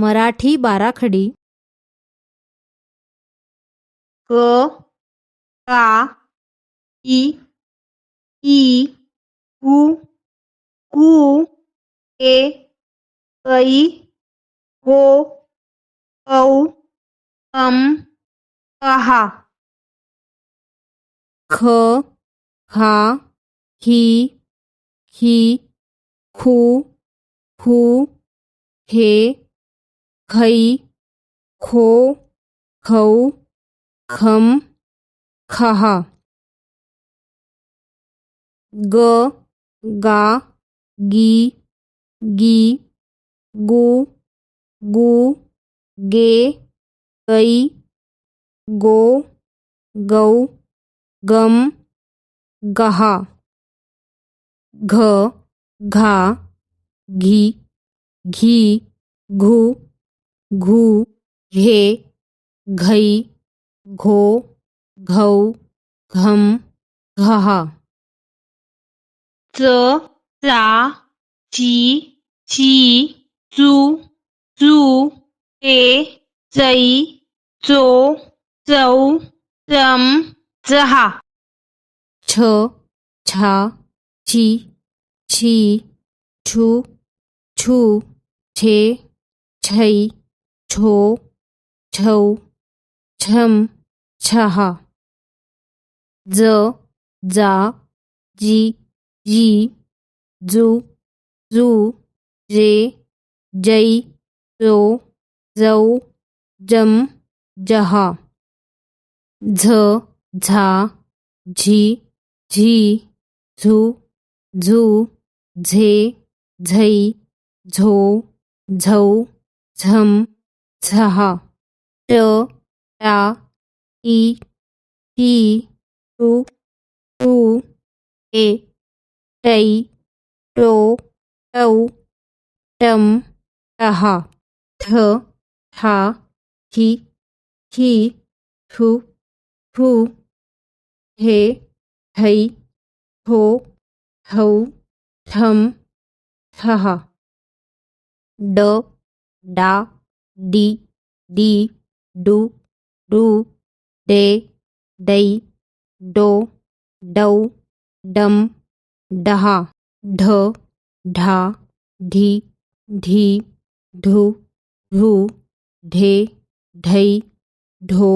मराठी बाराखडी क का ई ई उ कु ए ऐ हो औ कहा ख खा ही खू खू हे खै खो खौ खम खहा ग गा गी गु गू गे गै गो गौ गम गहा घ घा घी घी घू घू घे घै घो घौ घम घहा च चा ची ची चू चू चे चै चो चौ चम चहा छ छा छी छी छू छू छे छै छो छौ छम छहा ज जा जी जी जू जू जे जै जो जौ जम जहा झ झा झी झी झू झू झे झै झो झौ झम झहा ट टा टी टी टू टू टे टै टो टौ टम टहा ठ ठा ठी थी थू थू हे थै थो थौ थम थहा ड डा D D do do day दै डो डौ डम डहा ढ ढा ढी ढी ढू ढू ढे ढै ढो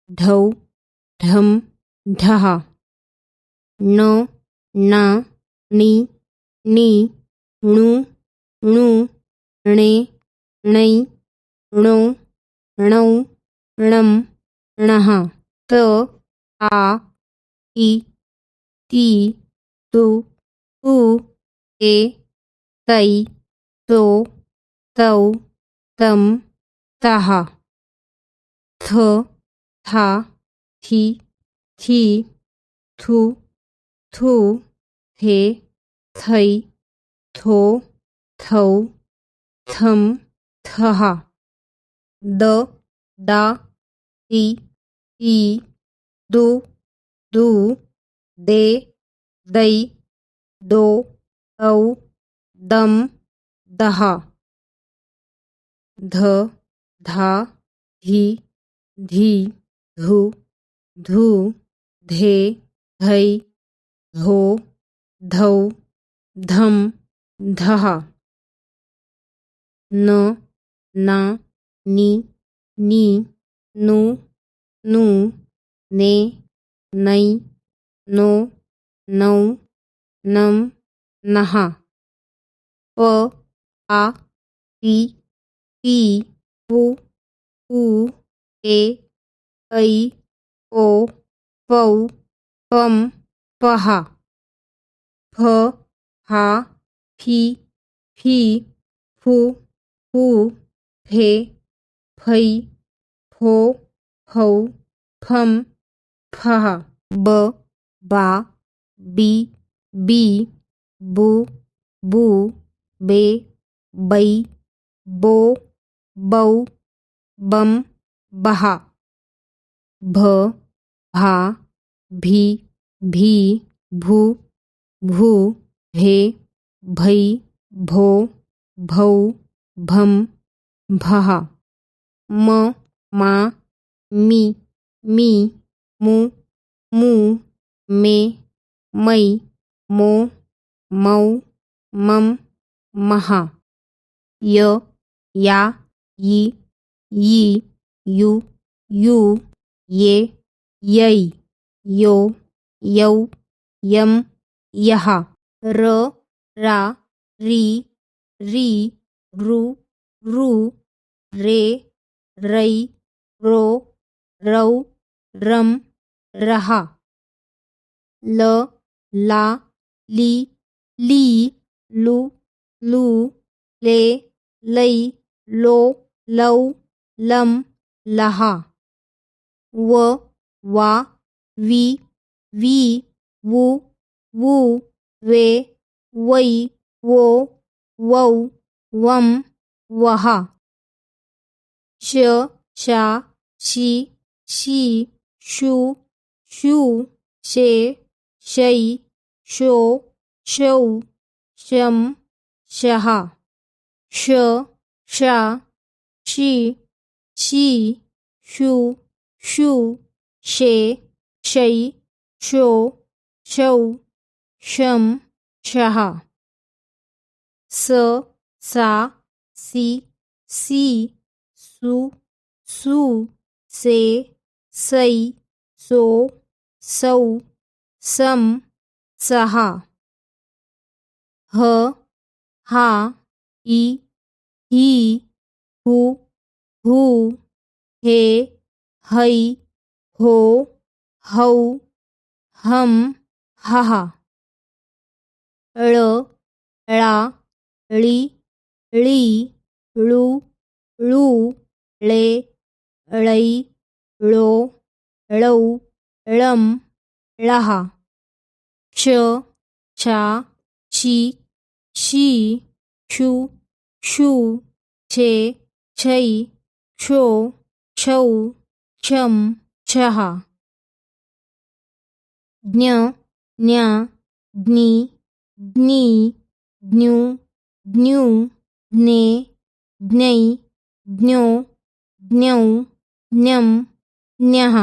ढौ ढम ढहा न ना नी नी णू णू णे णै णो णौ णम णहा त आ इ ती तू तू ते तै तो तौ तम तहा थ था थी थी थू थू थे थै थो थौ थम थहा द डा दी दी दू दू दे दै दो दौ दम दहा ध धा धी धी धू धू धे धै धो धौ धम धहा न ना नी नी नू नू ने नै नो नौ नम नहा प आ ती ती पू पू ए ऐ ओ पौ पम पहा फ हा फी फी फू फू फे फै फो फौ फम फहा ब बा बी बी बू बू बे बै बो बौ बम बहा भ भा भी भी भू भू भे भै भो भौ भम भः म मा मी मी मु मू मे मै मो मौ मम मः य या यी यी यू यू ये यै यो यौ यम यः र रा री री रु रू रे रै रो रौ रम रः ल ला ली ली लू लू ले लै लो लौ लम लः व वा वी वी वू वू वे वै वो वौ वम वः श शा शी शी शू शू शे शै शो शौ शम शः श शा शी शी शू शू शे शै शो शौ शम शः स सा सी सी सु सू से सै सो सौ सम सः ह हा इ ही हू हू हे है हो हौ हम हः ळ ळा ळी ळी ळू ळू ळे ळै ळो ळौ ळम ळः क्ष क्षा क्षी शी शू शू छे छै क्षो क्षौ क्षम क्षः ज्ञ ज्ञा ज्ञी ज्ञी ज्ञू ज्ञू ज्ञे ज्ञै ज्ञो ज्ञौ ज्ञं ज्ञः